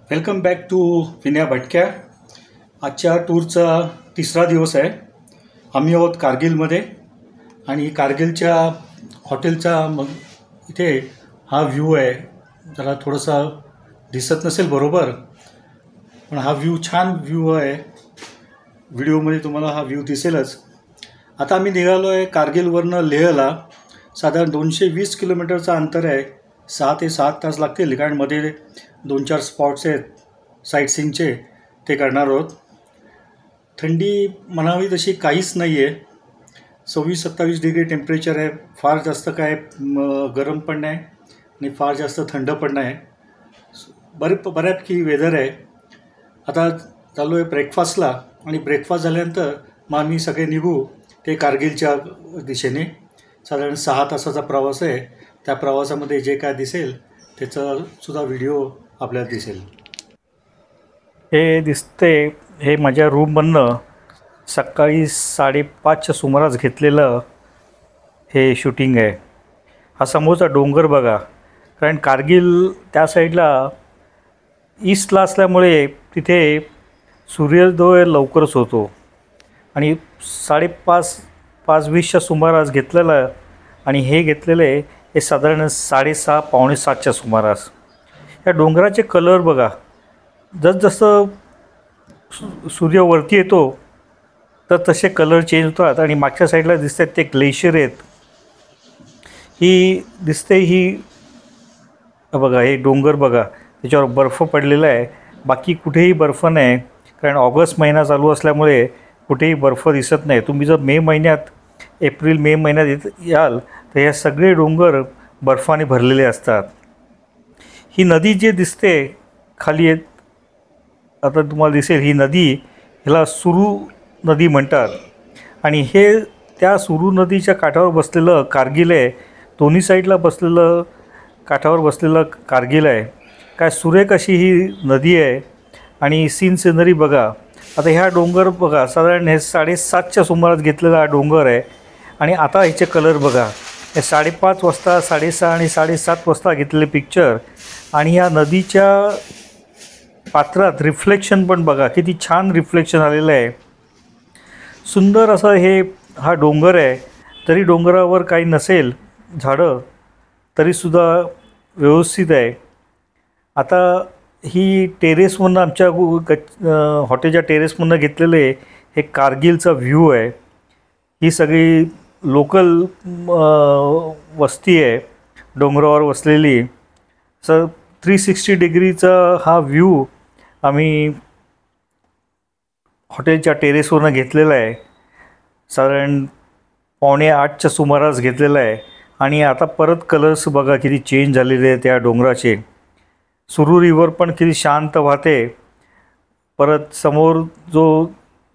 Welcome back to Vinaya भटक्या. आजच्या टूरचा तिसरा दिवस आहे. आम्ही आहोत कारगिलमध्ये आणि कारगिलच्या हॉटेलचा मग इथे हा व्ह्यू आहे. जरा थोडासा दिसत नसेल बरोबर, पण हा व्ह्यू छान व्ह्यू आहे. व्हिडिओमध्ये तुम्हाला हा व्ह्यू दिसेलच. आता आम्ही निघालो आहे कारगिलवरनं लेहला. साधारण 220 किलोमीटरचं अंतर आहे. 6 ते 7 तास लागतील, कारण मध्ये 2-4 स्पॉट्स आहेत साईटसीइंगचे, ते करणार आहोत. थंडी म्हणावी तशी काहीच नाही आहे. 26-27 डिग्री टेम्परेचर आहे. फार जास्त काय गरम पण नाही आणि फार जास्त थंड पण नाही. बऱ्यापैकी वेदर आहे. आता चालू आहे ब्रेकफास्टला, आणि ब्रेकफास्ट झाल्यानंतर मग आम्ही सगळे निघू ते कारगिलच्या दिशेने. साधारण 6 तासाचा प्रवास आहे. त्या प्रवासामध्ये जे काय दिसेल त्याचा सुद्धा व्हिडिओ आपल्याला दिसेल. हे दिसते, हे माझ्या रूममधनं सकाळी 5:30च्या सुमारास घेतलेलं हे शूटिंग आहे. हा समोरचा डोंगर बघा, कारण कारगिल त्या साईडला ईस्टला असल्यामुळे तिथे सूर्योदय लवकरच होतो. आणि 5:20च्या सुमारास घेतलेलं, आणि हे घेतलेले हे साधारण 6:30 पावणे 7च्या सुमारास. या डोंगराचे कलर बघा, जसजसं सूर्य येतो तर तसे कलर चेंज होतात. आणि मागच्या साईडला दिसतात ते ग्लेशियर आहेत. ही दिसते, ही बघा, हे डोंगर बघा, त्याच्यावर बर्फ पडलेला आहे. बाकी कुठेही बर्फ नाही, कारण ऑगस्ट महिना चालू असल्यामुळे कुठेही बर्फ दिसत नाही. तुम्ही जर मे महिन्यात, एप्रिल मे महिन्यात याल तर हे सगळे डोंगर बर्फाने भरलेले असतात. ही नदी जे दिसते खाली येत, आता तुम्हाला दिसेल, ही नदी, ह्याला सुरू नदी म्हणतात. आणि हे त्या सुरू नदीच्या काठावर बसलेलं कारगिल आहे. दोन्ही साईडला काठावर बसलेलं कारगिल आहे. काय सुरेख अशी ही नदी आहे. आणि सिनरी बघा. आता ह्या डोंगर बघा, साधारण हे 7:30च्या सुमारास घेतलेला हा डोंगर आहे. आणि आता ह्याचे कलर बघा, हे 5:30 वाजता, 6:30 आणि 7:30 वाजता घेतलेले पिक्चर. आणि या नदीच्या पात्रात रिफ्लेक्शन पण बघा, किती छान रिफ्लेक्शन आलेलं आहे. सुंदर असं हा डोंगर आहे. तरी डोंगरावर काही नसेल झाडं, तरीसुद्धा व्यवस्थित आहे. आता ही टेरेसमधनं, आमच्या हॉटेलच्या टेरेसमधनं घेतलेले हे कारगिलचा व्ह्यू आहे. ही सगळी लोकल वस्ती आहे डोंगरावर वसलेली. 360 डिग्रीचा हा व्ह्यू आम्ही हॉटेलच्या टेरेसवरनं घेतलेला आहे. साधारण 7:45च्या सुमारास घेतलेला आहे. आणि आता परत कलर्स बघा किती चेंज झालेले आहेत त्या डोंगराचे. सुरू रिव्हर पण किती शांत वाहते. परत समोर जो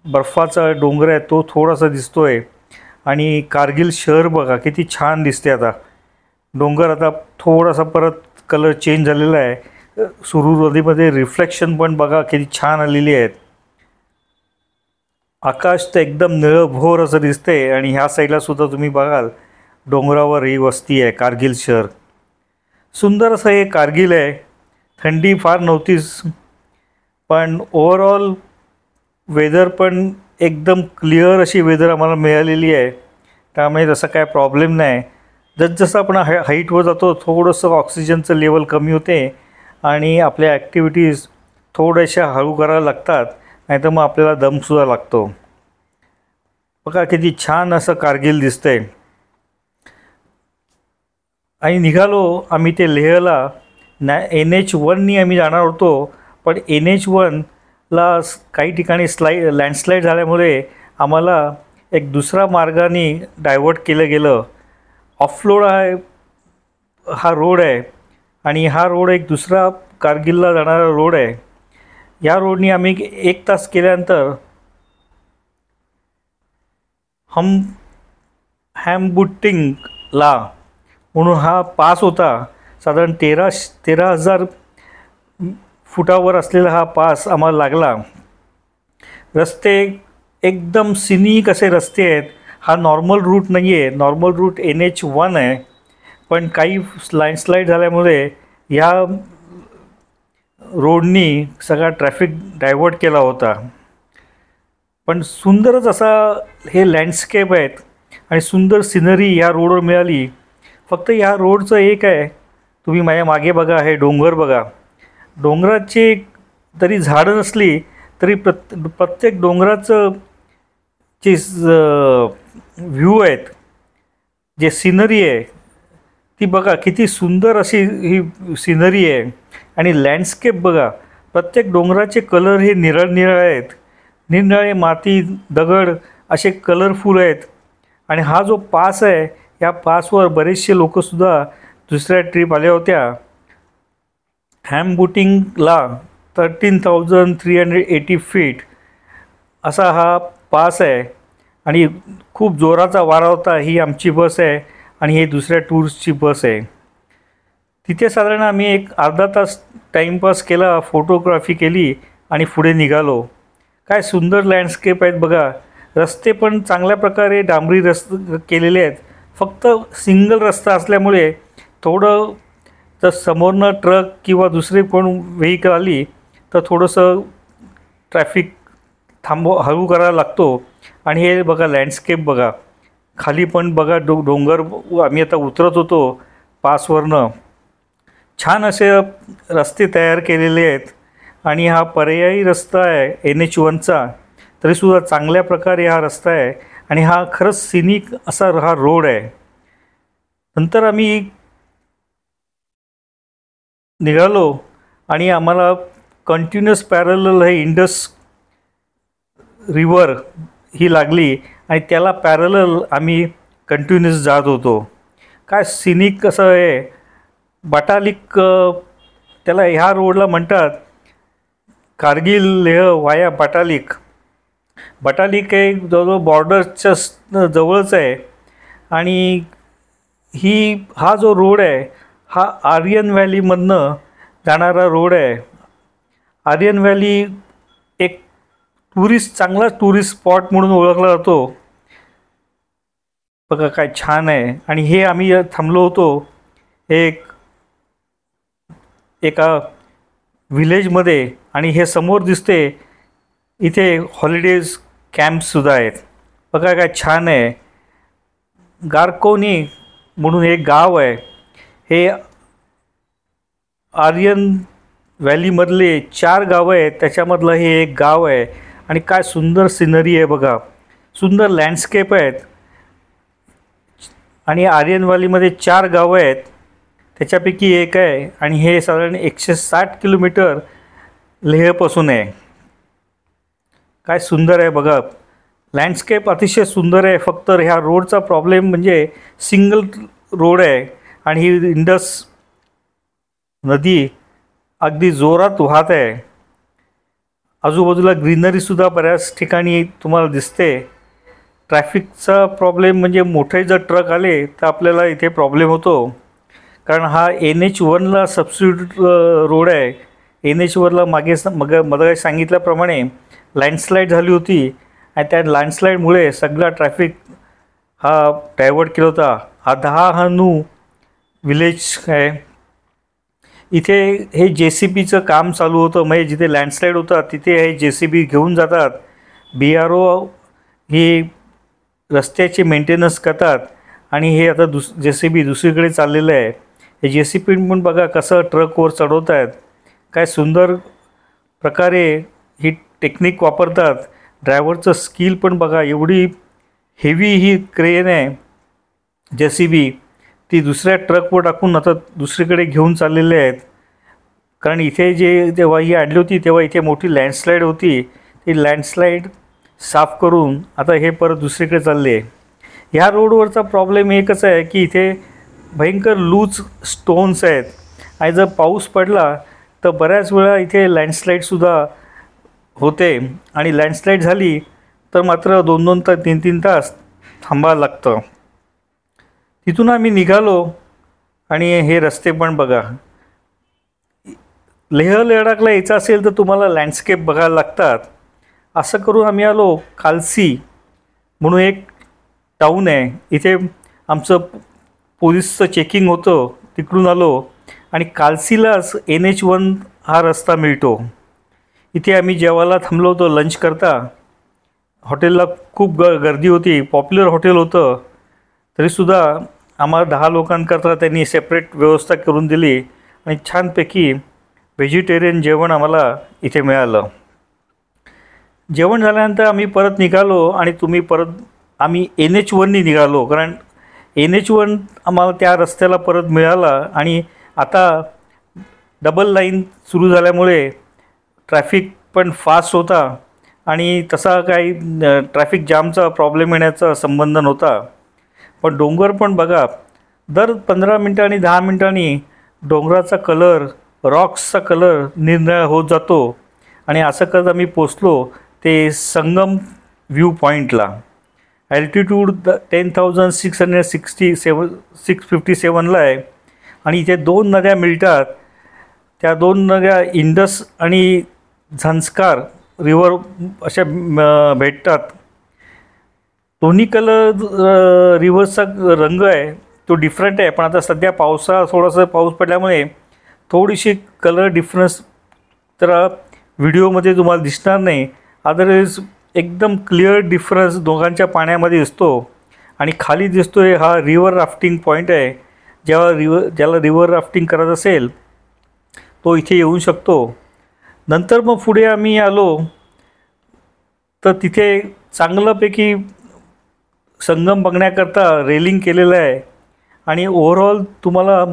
बर्फाचा डोंगर आहे तो थोडासा दिसतो आहे. आणि कारगिल शहर बघा किती छान दिसते. आता डोंगर आता थोडासा परत कलर चेंज झालेला आहे. सुरू नदीमध्ये रिफ्लेक्शन पण बघा किती छान आलेली आहेत. आकाश तर एकदम निळभोर असं दिसते. आणि ह्या साईडला सुद्धा तुम्ही बघाल डोंगरावर ही वस्ती आहे, कारगिल शहर. सुंदर असं हे कारगिल आहे. थंडी फार नव्हतीच, पण ओव्हरऑल वेदर पण एकदम क्लिअर अशी वेदर आम्हाला मिळालेली आहे. त्यामुळे तसा काय प्रॉब्लेम नाही. जसजसं आपण हाईटवर जातो थोडंसं ऑक्सिजनचं लेवल कमी होते आणि आपल्या ॲक्टिव्हिटीज थोड्याशा हळू करायला लागतात, नाहीतर मग आपल्याला दमसुद्धा लागतो. बघा किती छान असं कारगिल दिसतंय. आणि निघालो आम्ही ते लेहला. NH1नी आम्ही जाणार होतो, पण NH1ला काही ठिकाणी लँडस्लाईड झाल्यामुळे आम्हाला एक दुसरा मार्गाने डायव्हर्ट केलं गेलं. ऑफरोड हा रोड आहे, आणि हा रोड एक दुसरा कारगिलला जाणारा रोड आहे. या रोडनी आम्ही 1 तास केल्यानंतर हॅमबुटिंगला म्हणून हा पास होता. साधारण 13,000 फुटावर असलेला हा पास आम्हाला लागला. रस्ते एकदम सिनिक असे रस्ते आहेत. हा नॉर्मल रूट नाही आहे. नॉर्मल रूट NH1 आहे, पण काही लँडस्लाईड झाल्यामुळे ह्या रोडनी सगळा ट्रॅफिक डायव्हर्ट केला होता. पण सुंदरच असा हे लँडस्केप आहेत आणि सुंदर सिनरी ह्या रोडवर मिळाली. फक्त ह्या रोडचं एक आहे, तुम्ही माझ्या मागे बघा, हे डोंगर बघा. डोंगराची तरी झाडं नसली तरी प्रत्येक डोंगराचं जे व्ह्यू आहेत, जे सिनरी आहे ती बघा, किती सुंदर अशी ही सिनरी आहे. आणि लँडस्केप बघा, प्रत्येक डोंगराचे कलर हे निरनिराळे आहेत. निरनिराळे माती, दगड असे कलरफुल आहेत. आणि हा जो पास आहे, या पासवर बरेचसे लोकसुद्धा दुसऱ्या ट्रिप आल्या होत्या. हॅम बोटिंगला 13,380 फीट असा हा पास आहे. आणि खूप जोराचा वारा होता. ही आमची बस आहे आणि ही दुसऱ्या टूर्सची बस आहे. तिथे साधारण आम्ही एक अर्धा तास टाईमपास केला, फोटोग्राफी केली आणि पुढे निघालो. काय सुंदर लँडस्केप आहेत बघा. रस्ते पण चांगल्या प्रकारे डांबरी रस्ते केलेले आहेत. फक्त सिंगल रस्ता असल्यामुळे थोडं तर समोरनं ट्रक किंवा दुसरे कोण व्हेकल आली तर थोडंसं ट्रॅफिक हळू करायला लागतो. आणि हे बघा लँडस्केप बघा, खाली पण बघा डोंगर. आम्ही आता उतरत होतो पासवरनं. छान असे रस्ते तयार केलेले आहेत. आणि हा पर्यायी रस्ता आहे NH1चा, तरीसुद्धा चांगल्या प्रकारे हा रस्ता आहे. आणि हा खरंच सिनिक असा हा रोड आहे. नंतर आम्ही निघालो आणि आम्हाला कंटिन्युअस पॅरलल हे इंडस रिव्हर ही लागली आणि त्याला पॅरलल आम्ही कंटिन्युअस जात होतो. काय सिनिक कसं आहे. बटालिक त्याला ह्या रोडला म्हणतात, कारगिल लेह वाया बटालिक. बटालिक हे जवळजवळ बॉर्डरच्या जवळच आहे. आणि हा जो रोड आहे हा आर्यन व्हॅलीमधनं जाणारा रोड आहे. आर्यन व्हॅली एक चांगला टुरिस्ट स्पॉट म्हणून ओळखला जातो. बघा काय छान आहे. आणि हे आम्ही थांबलो होतो एका विलेजमध्ये. आणि हे समोर दिसते इथे हॉलिडेज कॅम्पसुद्धा आहेत. बघा काय छान आहे. गारकोनी म्हणून एक गाव आहे. हे आर्यन व्हॅलीमधले 4 गावं आहेत, त्याच्यामधलं हे एक गाव आहे. आणि काय सुंदर सिनरी आहे बघा, सुंदर लँडस्केप आहेत. आणि आर्यन व्हॅलीमध्ये 4 गावं आहेत, त्याच्यापैकी एक आहे. आणि हे साधारण 160 किलोमीटर लेहपासून आहे. काय सुंदर आहे बघा. लँडस्केप अतिशय सुंदर आहे. फक्त ह्या रोडचा प्रॉब्लेम म्हणजे सिंगल रोड आहे. आणि ही इंडस नदी अगदी जोरात वाहत आहे. आजूबाजूला ग्रीनरीसुद्धा बऱ्याच ठिकाणी तुम्हाला दिसते. ट्रॅफिकचा प्रॉब्लेम म्हणजे मोठे जर ट्रक आले तर आपल्याला इथे प्रॉब्लेम होतो. कारण हा NH1ला सबस्टिट्यूट रोड आहे. NH1ला मागे सांगितल्याप्रमाणे लँडस्लाईड झाली होती आणि त्या लँडस्लाईडमुळे सगळा ट्रॅफिक हा डायव्हर्ट केला होता. हा नू विलेज आहे. इथे हे JCBचं काम चालू होतं. म्हणजे जिथे लँडस्लाईड होतात तिथे हे JCB घेऊन जातात. BRO ही रस्त्याचे मेंटेनन्स करतात. आणि हे आता JCB दुसरीकडे चाललेलं आहे. हे JCB पण बघा कसं ट्रकवर चढवत आहेत. काय सुंदर प्रकारे ही टेक्निक वापरतात. ड्रायव्हरचं स्किल पण बघा. एवढी हेवी ही क्रेन आहे JCB, ती दुसऱ्या ट्रकवर टाकून आता दुसरीकडे घेऊन चाललेले आहेत. कारण इथे जेव्हा ही आणली होती तेव्हा इथे मोठी लँडस्लाईड होती. ती लँडस्लाईड साफ करून आता हे परत दुसरीकडे चालले. ह्या रोडवरचा प्रॉब्लेम एकच आहे की इथे भयंकर लूज स्टोन्स आहेत. आणि जर पाऊस पडला तर बऱ्याच वेळा इथे लँडस्लाईडसुद्धा होते. आणि लँडस्लाईड झाली तर मात्र 2-2 तास 3-3 तास थांबावं लागतं. तिथून आम्ही निघालो. आणि हे रस्ते पण बघा. लेह लडाखला यायचं असेल तर तुम्हाला लँडस्केप बघायला लागतात. असं करून आम्ही आलो खालसी म्हणून एक टाऊन आहे. इथे आमचं पोलिसचं चेकिंग होतं. तिकडून आलो आणि कालसीलाच NH1 हा रस्ता मिळतो. इथे आम्ही जेवायला थांबलो होतो लंच करता. हॉटेलला खूप गर्दी होती, पॉप्युलर हॉटेल होतं. तरीसुद्धा आम्हाला 10 लोकांकरता त्यांनी सेपरेट व्यवस्था करून दिली आणि छानपैकी व्हेजिटेरियन जेवण आम्हाला इथे मिळालं. जेवण झाल्यानंतर आम्ही परत निघालो आणि आम्ही NH1नी निघालो, कारण NH1 आम्हाला त्या रस्त्याला परत मिळाला. आणि आता डबल लाईन सुरू झाल्यामुळे ट्रॅफिक पण फास्ट होता आणि तसा काही ट्रॅफिक जामचा प्रॉब्लेम येण्याचा संबंध नव्हता. पण डोंगर पण बघा, दर 15 मिनटांनी 10 मिनटांनी डोंगराचा कलर, रॉक्सचा कलर निरनिराळा होत जातो. आणि असं करत आम्ही पोचलो ते संगम व्ह्यू पॉईंटला. ॲल्टिट्यूड 10,657 आहे आणि इथे 2 नद्या मिळतात. त्या 2 नद्या इंडस आणि झंस्कार रिव्हर अशा भेटतात. दोन्ही रिव्हर्सचा रंग आहे तो डिफरंट आहे, पण आता सध्या थोडासा पाऊस पडल्यामुळे थोडीशी कलर डिफरन्स तर व्हिडिओमध्ये तुम्हाला दिसणार नाही. अदरवाईज एकदम क्लिअर डिफरन्स दोघांच्या पाण्यामध्ये दिसतो. आणि खाली दिसतोय हा रिव्हर राफ्टिंग पॉईंट आहे. ज्याला रिव्हर राफ्टिंग करत असेल तो इथे येऊ शकतो. नंतर मग पुढे आम्ही आलो तर तिथे चांगल्यापैकी संगम बघण्याकरता रेलिंग केलेलं आहे आणि ओव्हरऑल तुम्हाला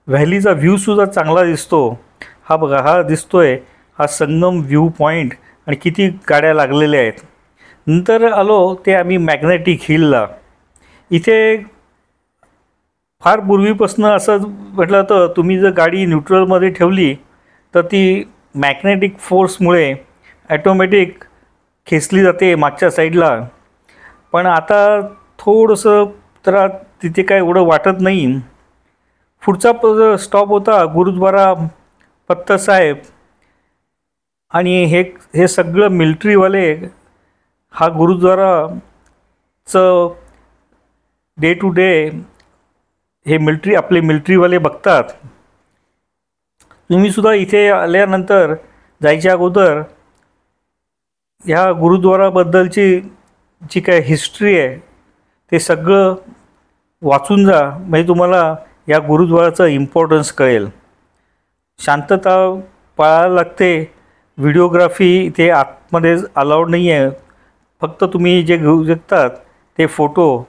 व्हॅलीचा व्ह्यूसुद्धा चांगला दिसतो. हा बघा, हा दिसतोय हा संगम व्ह्यू पॉईंट आणि किती गाड्या लागलेल्या आहेत. नंतर आलो ते आम्ही मॅग्नेटिक हिलला. इथे फार पूर्वीपासून असं म्हटलं तर तुम्ही जर गाडी न्यूट्रलमध्ये ठेवली तर ती मॅग्नेटिक फोर्समुळे ॲटोमॅटिक खेचली जाते मागच्या साईडला. पण आता थोडंसं तर तिथे काय एवढं वाटत नाही. पुढचा स्टॉप होता गुरुद्वारा पत्तर साहेब. आणि हे सगळं मिलिटरीवाले हा गुरुद्वाराचं डे टू डे हे आपले मिलिटरीवाले बघतात. तुम्हीसुद्धा इथे आल्यानंतर जायच्या अगोदर ह्या गुरुद्वाराबद्दलची जी काय हिस्ट्री आहे ते सगळं वाचून जा, म्हणजे तुम्हाला या गुरुद्वाराचं इम्पॉर्टन्स कळेल. शांतता पाळायला लागते. व्हिडिओग्राफी इथे आतमध्ये अलाउड नाही आहे. फक्त तुम्ही जे घेऊ शकतात ते फोटो.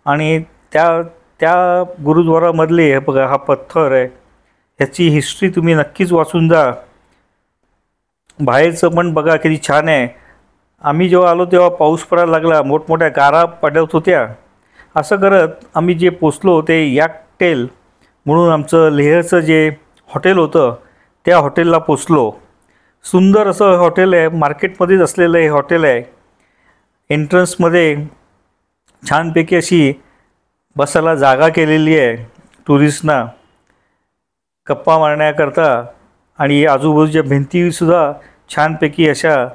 आणि त्या गुरुद्वारामधले हे बघा, हा पत्थर आहे, ह्याची हिस्ट्री तुम्ही नक्कीच वाचून जा. बाहेरचं पण बघा किती छान आहे. आम्ही जेव्हा आलो तेव्हा पाऊस पडायला लागला, मोठमोठ्या गारा पडत होत्या. असं करत आम्ही जे पोचलो ते याकटेल म्हणून आमचं लेहचं जे हॉटेल होतं त्या हॉटेलला पोचलो. सुंदर असं हॉटेल आहे, मार्केटमध्येच असलेलं हे हॉटेल आहे. एंट्रन्समध्ये छानपैकी अशी बसायला जागा केलेली आहे टुरिस्टना गप्पा मारण्याकरता. आणि आजूबाजूच्या भिंतीसुद्धा छानपैकी अशा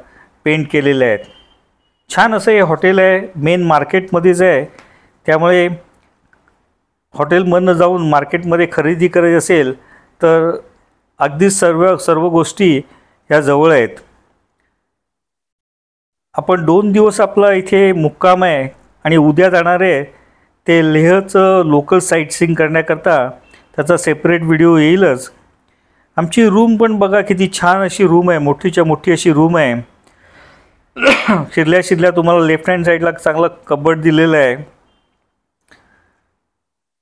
पेंट केलेल्या आहेत. छान असं हे हॉटेल आहे, मेन मार्केटमध्येच आहे. त्यामुळे हॉटेलमधनं जाऊन मार्केटमध्ये खरेदी करायची असेल तर अगदीच सर्व गोष्टी ह्या जवळ आहेत. आपण 2 दिवस आपला इथे मुक्काम आहे आणि उद्या जाणार आहे ते लेहचं लोकल साईटसीइंग करण्याकरता. त्याचा सेपरेट व्हिडिओ येईलच. आमची रूम पण बघा किती छान अशी रूम आहे, मोठीच्या मोठी अशी रूम आहे. शिरल्या तुम्हाला लेफ्ट हँड साईडला चांगला कबर्ड दिलेलं आहे.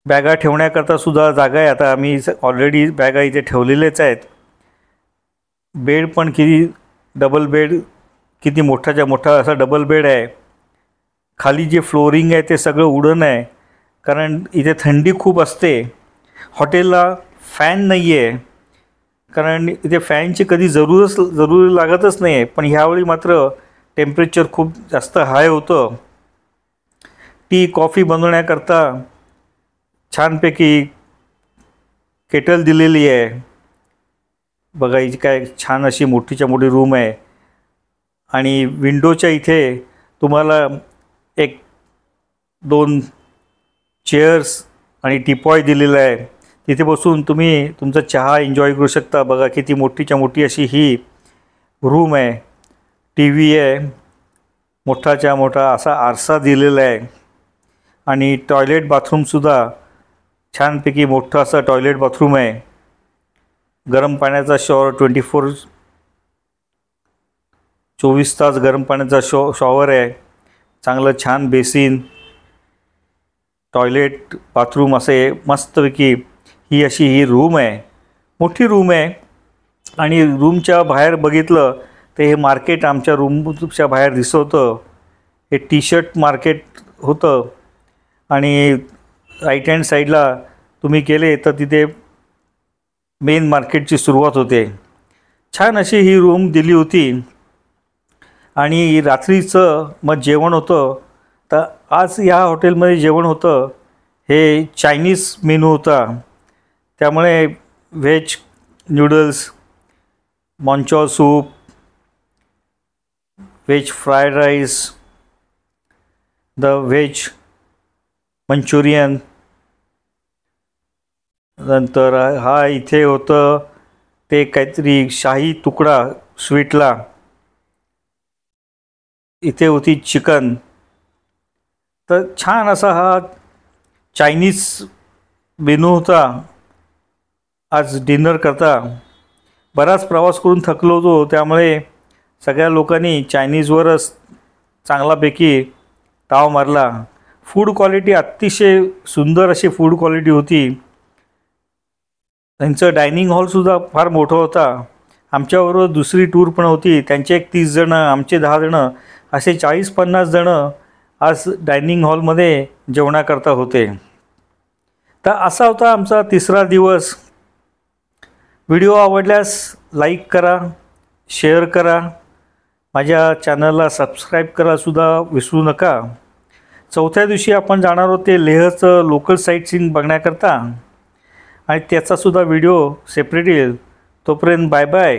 बॅगा ठेवण्याकरता सुद्धा जागा आहे. आता आम्ही ऑलरेडी बॅगा इथे ठेवलेल्याच आहेत. बेड पण किती डबल बेड, किती मोठाच्या मोठा असा डबल बेड आहे. खाली जे फ्लोरिंग आहे ते सगळं वुडन आहे, कारण इथे थंडी खूप असते. हॉटेलला फॅन नाही आहे, कारण इथे फॅनची कधी जरूर लागतच नाही आहे. पण ह्यावेळी मात्र टेम्परेचर खूप जास्त हाय होतं. टी कॉफी बनवण्याकरता छानपैकी केटल दिलेली आहे. बघा हिची काय छान अशी मोठीच्या मोठी रूम आहे. आणि विंडोच्या इथे तुम्हाला 1-2 चेअर्स आणि टीपॉय दिलेला आहे. तिथे बसून तुम्ही तुमचा चहा एन्जॉय करू शकता. बघा किती मोठीच्या मोठी अशी ही रूम आहे. टी व्ही आहे, मोठाच्या मोठा असा आरसा दिलेला आहे. आणि टॉयलेट बाथरूमसुद्धा छानपैकी मोठं असं टॉयलेट बाथरूम आहे. गरम पाण्याचा शॉवर 24 तास गरम पाण्याचा शॉवर आहे. चांगलं छान बेसिन, टॉयलेट बाथरूम असे मस्तपैकी ही अशी ही रूम आहे. मोठी रूम आहे. आणि रूमच्या बाहेर बघितलं तर हे मार्केट आमच्या रूमच्या बाहेर दिसत होतं. हे टी शर्ट मार्केट होतं. आणि राईट हँड साईडला तुम्ही गेले तर तिथे मेन मार्केटची सुरुवात होते. छान अशी ही रूम दिली होती. आणि रात्रीचं मग जेवण होतं. तर आज या हॉटेलमध्ये जेवण होतं हे चायनीज मेनू होता. त्यामुळे veg noodles, manchow soup, veg fried rice, the veg manchurian, नंतर हा इथे होतं ते काहीतरी शाही तुकडा स्वीटला, इथे होती चिकन. तर छान असा हा चायनीज मेनू होता आज डिनर करता. बराच प्रवास करून थकलो होतो, त्यामुळे सगळ्या लोकांनी चायनीजवरच चांगल्यापैकी ताव मारला. फूड क्वालिटी अतिशय सुंदर अशी फूड क्वालिटी होती. त्यांचं डायनिंग हॉलसुद्धा फार मोठं होता. आमच्याबरोबर दुसरी टूर पण होती. त्यांचे एक 30 जणं, आमचे 10 जणं, असे 40-50 जणं आज डायनिंग हॉलमध्ये जेवणाकरता होते. तर असा होता आमचा तिसरा दिवस. व्हिडिओ आवडल्यास लाईक करा, शेअर करा, माझ्या चॅनलला सबस्क्राईब करायलासुद्धा विसरू नका. चौथ्या दिवशी आपण जाणार आहोत ते लेहचं लोकल साईट सीइंग बघण्याकरता, आणि त्याचासुद्धा व्हिडिओ सेपरेट येईल. तोपर्यंत बाय बाय.